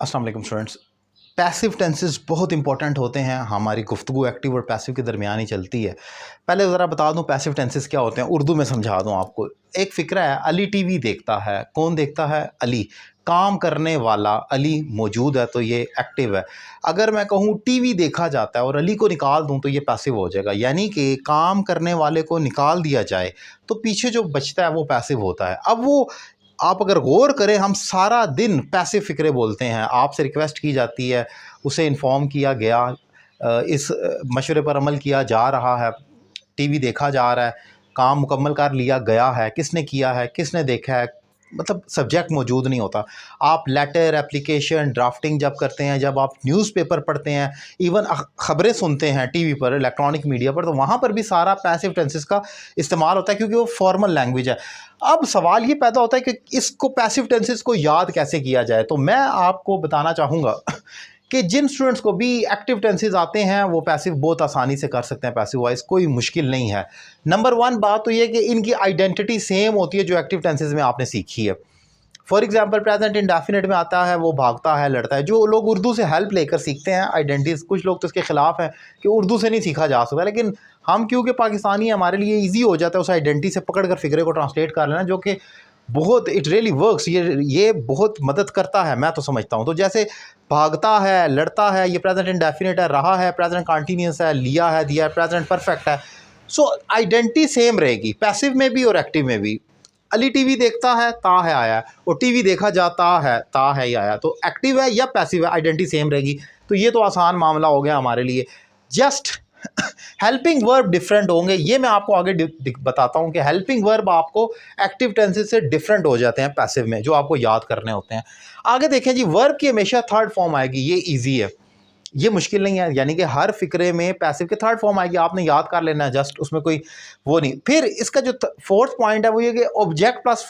अस्सलाम वालेकुम students. Passive tenses बहुत इंपॉर्टेंट होते हैं। हमारी गुफ्तगू एक्टिव और पैसिव के दरमियान ही चलती है। पहले ज़रा बता दूं पैसिव टेंसेस क्या होते हैं, उर्दू में समझा दूं आपको। एक फ़िक्रा है, अली टीवी देखता है। कौन देखता है? अली। काम करने वाला अली मौजूद है तो ये एक्टिव है। अगर मैं कहूँ टीवी देखा जाता है और अली को निकाल दूँ तो ये पैसिव हो जाएगा। यानी कि काम करने वाले को निकाल दिया जाए तो पीछे जो बचता है वो पैसिव होता है। अब वो आप अगर गौर करें, हम सारा दिन पैसिव फ़िक्रे बोलते हैं। आपसे रिक्वेस्ट की जाती है, उसे इन्फॉर्म किया गया, इस मशवरे पर अमल किया जा रहा है, टीवी देखा जा रहा है, काम मुकम्मल कर लिया गया है, किसने किया है, किसने देखा है, मतलब सब्जेक्ट मौजूद नहीं होता। आप लेटर, एप्लीकेशन, ड्राफ्टिंग जब करते हैं, जब आप न्यूज़पेपर पढ़ते हैं, इवन ख़बरें सुनते हैं टीवी पर, इलेक्ट्रॉनिक मीडिया पर, तो वहाँ पर भी सारा पैसिव टेंसेस का इस्तेमाल होता है क्योंकि वो फॉर्मल लैंग्वेज है। अब सवाल ये पैदा होता है कि इसको पैसिव टेंसेस को याद कैसे किया जाए। तो मैं आपको बताना चाहूँगा कि जिन स्टूडेंट्स को भी एक्टिव टेंसेस आते हैं वो पैसिव बहुत आसानी से कर सकते हैं। पैसिव वॉइस कोई मुश्किल नहीं है। नंबर वन बात तो ये कि इनकी आइडेंटिटी सेम होती है जो एक्टिव टेंसेस में आपने सीखी है। फॉर एग्जांपल प्रेजेंट इंडेफिनिट में आता है वो भागता है, लड़ता है। जो लोग उर्दू से हेल्प लेकर सीखते हैं आइडेंटिटीज, कुछ लोग तो इसके खिलाफ हैं कि उर्दू से नहीं सीखा जा सकता, लेकिन हम क्योंकि पाकिस्तानी हैं हमारे लिए ईजी हो जाता है उस आइडेंटिटी से पकड़ कर फिक्रे को ट्रांसलेट कर लेना, जो कि बहुत इट रियली वर्क्स। ये बहुत मदद करता है, मैं तो समझता हूँ। तो जैसे भागता है, लड़ता है, ये प्रेजेंट इंडेफिनिट है। रहा है प्रेजेंट कंटिन्यूस है, लिया है, दिया है प्रेजेंट परफेक्ट है। सो आइडेंटिटी सेम रहेगी पैसिव में भी और एक्टिव में भी। अली टीवी देखता है, ता है आया, और टीवी देखा जाता है, ता है ही आया। तो एक्टिव है या पैसिव है, आइडेंटिटी सेम रहेगी। तो ये तो आसान मामला हो गया हमारे लिए। जस्ट हेल्पिंग वर्ब डिफरेंट होंगे, ये मैं आपको आगे बताता हूँ कि हेल्पिंग वर्ब आपको एक्टिव टेंसेस से डिफरेंट हो जाते हैं पैसिव में, जो आपको याद करने होते हैं। आगे देखें जी, वर्ब की हमेशा थर्ड फॉर्म आएगी। ये इजी है, ये मुश्किल नहीं है। यानी कि हर फिक्रे में पैसिव के थर्ड फॉर्म आएगी, आपने याद कर लेना है जस्ट, उसमें कोई वो नहीं। फिर इसका जो फोर्थ पॉइंट है वो ये कि ऑब्जेक्ट प्लस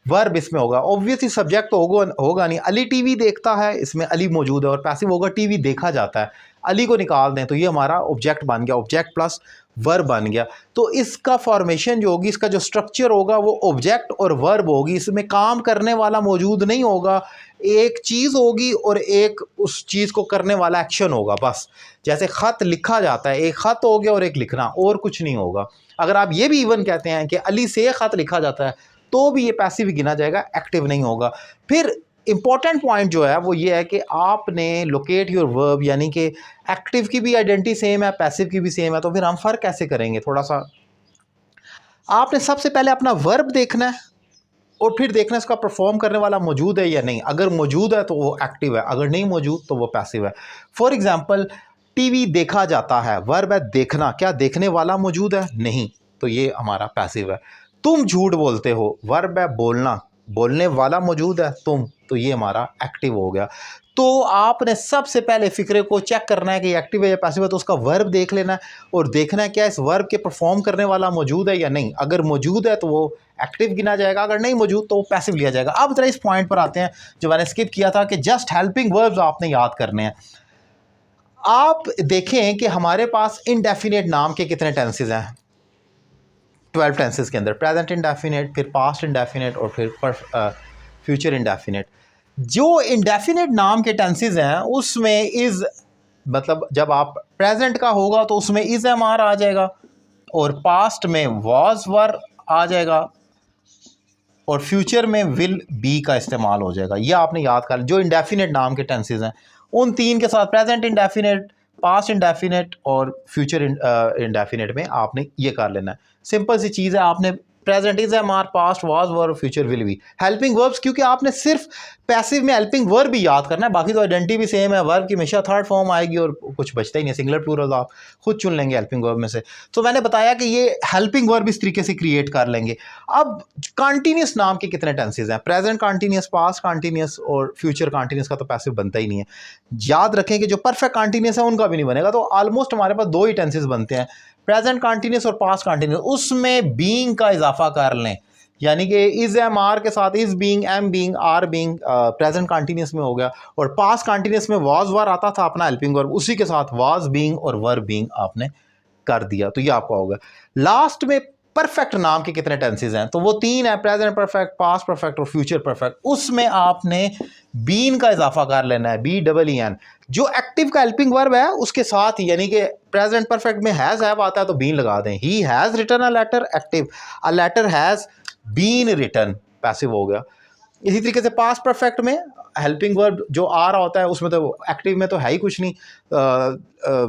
वर्ब इसमें होगा। ऑब्वियसली सब्जेक्ट तो होगा नहीं। अली टीवी देखता है, इसमें अली मौजूद है, और पैसिव होगा टीवी देखा जाता है। अली को निकाल दें तो ये हमारा ऑब्जेक्ट बन गया, ऑब्जेक्ट प्लस वर्ब बन गया। तो इसका फॉर्मेशन जो होगी, इसका जो स्ट्रक्चर होगा वो ऑब्जेक्ट और वर्ब होगी। इसमें काम करने वाला मौजूद नहीं होगा, एक चीज़ होगी और एक उस चीज़ को करने वाला एक्शन होगा बस। जैसे ख़त लिखा जाता है, एक ख़त हो गया और एक लिखना, और कुछ नहीं होगा। अगर आप ये भी इवन कहते हैं कि अली से ख़त लिखा जाता है तो भी ये पैसिव गिना जाएगा, एक्टिव नहीं होगा। फिर इंपॉर्टेंट पॉइंट जो है वो ये है कि आपने लोकेट योर वर्ब, यानी कि एक्टिव की भी आइडेंटिटी सेम है, पैसिव की भी सेम है। तो फिर हम फ़र्क कैसे करेंगे? थोड़ा सा आपने सबसे पहले अपना वर्ब देखना है और फिर देखना है इसका परफॉर्म करने वाला मौजूद है या नहीं। अगर मौजूद है तो वो एक्टिव है, अगर नहीं मौजूद तो वो पैसिव है। फॉर एग्जांपल टीवी देखा जाता है, वर्ब है देखना, क्या देखने वाला मौजूद है? नहीं, तो ये हमारा पैसिव है। तुम झूठ बोलते हो, वर्ब है बोलना, बोलने वाला मौजूद है तुम, तो ये हमारा एक्टिव हो गया। तो आपने सबसे पहले फिक्रे को चेक करना है कि एक्टिव है या पैसिव है, तो उसका वर्ब देख लेना है और देखना है क्या इस वर्ब के परफॉर्म करने वाला मौजूद है या नहीं। अगर मौजूद है तो वो एक्टिव गिना जाएगा, अगर नहीं मौजूद तो वो पैसिव लिया जाएगा। अब जरा इस पॉइंट पर आते हैं जो मैंने स्किप किया था कि जस्ट हेल्पिंग वर्ब्स आपने याद करने हैं। आप देखें कि हमारे पास इनडेफिनेट नाम के कितने टेंसेज हैं 12 टेंसेज के अंदर। प्रेजेंट इंडेफिनेट, फिर पास्ट इंडेफिनेट और फिर फ्यूचर इंडेफिनेट। जो इंडेफिनेट नाम के टेंसेज हैं उसमें इज़, मतलब जब आप प्रेजेंट का होगा तो उसमें इज़ एम आर आ जाएगा, और पास्ट में वॉज वर आ जाएगा, और फ्यूचर में विल बी का इस्तेमाल हो जाएगा। ये आपने याद कर। जो इंडेफिनेट नाम के टेंसेज हैं उन तीन के साथ प्रेजेंट इंडेफिनेट, पास्ट इंडेफिनेट और फ्यूचर इंडेफिनेट में आपने ये कर लेना है। सिंपल सी चीज़ है, आपने present is am are, past was were, future will be. Helping verbs, क्योंकि आपने सिर्फ पैसिव में हेल्पिंग वर्ब भी याद करना है, बाकी तो आइडेंटिटी भी सेम है। वर्ब की हमेशा थर्ड फॉर्म आएगी और कुछ बचता ही नहीं, सिंगुलर प्लूरल आप खुद चुन लेंगे हेल्पिंग वर्ब में से। तो मैंने बताया कि ये हेल्पिंग वर्ब इस तरीके से क्रिएट कर लेंगे। अब कंटिन्यूस नाम के कितने टेंसेज हैं? प्रेजेंट कंटिन्यूस, पास्ट कंटिन्यूस और फ्यूचर कंटिन्यूस का तो पैसिव बनता ही नहीं है। याद रखें कि जो परफेक्ट कंटिन्यूस है उनका भी नहीं बनेगा। तो ऑलमोस्ट हमारे पास दो ही टेंसेज बनते हैं, प्रेजेंट कंटिन्यूस और पास्ट कंटिन्यूस। उसमें बीइंग का इजाफा कर लें, यानी कि इज एम आर के साथ is being, am being, are being present continuous में हो गया, और पास्ट कंटिन्यूस में वाज वर आता था अपना हेल्पिंग वर्ब, उसी के साथ वाज बीइंग और वर बीइंग आपने कर दिया, तो ये आपका होगा। लास्ट में परफेक्ट नाम के कितने टेंसेज हैं, तो वो 3 है, प्रेजेंट परफेक्ट, पास्ट परफेक्ट और फ्यूचर परफेक्ट। उसमें आपने बीन का इजाफा कर लेना है, BEEN। जो एक्टिव का हेल्पिंग वर्ब है उसके साथ ही, यानी कि प्रेजेंट परफेक्ट में हैज हैव आता है तो बीन लगा दें। He has written a letter, active, a letter has been written, passive हो गया। इसी तरीके से पास्ट परफेक्ट में हेल्पिंग वर्ब जो आ रहा होता है उसमें तो एक्टिव में तो है ही कुछ नहीं,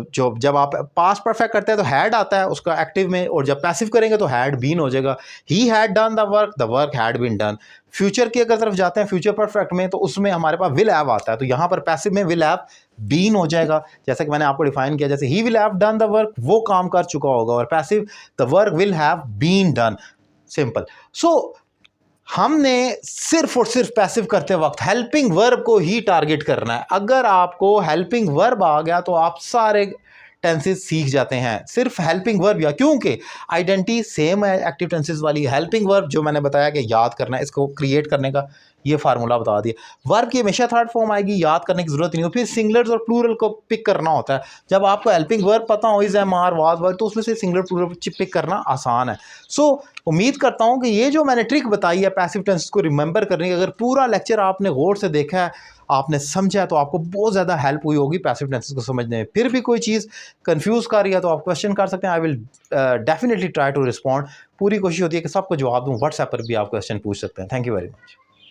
जो जब आप पास्ट परफेक्ट करते हैं तो हैड आता है उसका एक्टिव में, और जब पैसिव करेंगे तो हैड बीन हो जाएगा। He had done the work had been done. Future की अगर तरफ जाते हैं फ्यूचर परफेक्ट में, तो उसमें हमारे पास विल हैव आता है, तो यहाँ पर पैसिव में विल हैव बीन हो जाएगा, जैसा कि मैंने आपको डिफाइन किया, जैसे ही will have done the work, वो काम कर चुका होगा, और passive the work will have been done, simple. So हमने सिर्फ और सिर्फ पैसिव करते वक्त हेल्पिंग वर्ब को ही टारगेट करना है। अगर आपको हेल्पिंग वर्ब आ गया तो आप सारे टेंसेस सीख जाते हैं, सिर्फ हेल्पिंग वर्ब, या क्योंकि आइडेंटिटी सेम है एक्टिव टेंसेस वाली। हेल्पिंग वर्ब जो मैंने बताया कि याद करना है, इसको क्रिएट करने का ये फार्मूला बता दिया। वर्ब की हमेशा थर्ड फॉर्म आएगी, याद करने की जरूरत नहीं हो। फिर सिंगुलर्स और प्लूरल को पिक करना होता है। जब आपको हेल्पिंग वर्ब पता हो, इज, एम, आर, वाज, वर, तो उसमें से सिंगुलर प्लूरल पिक करना आसान है। सो उम्मीद करता हूं कि ये जो मैंने ट्रिक बताई है पैसिव टेंस को रिमेंबर करने की, अगर पूरा लेक्चर आपने गौर से देखा है, आपने समझा है, तो आपको बहुत ज़्यादा हेल्प हुई होगी पैसिव टेंसेस को समझने में। फिर भी कोई चीज़ कंफ्यूज कर रही है तो आप क्वेश्चन कर सकते हैं, I will definitely try to respond. पूरी कोशिश होती है कि सबको जवाब दूँ। व्हाट्सएप पर भी आप क्वेश्चन पूछ सकते हैं। Thank you very much.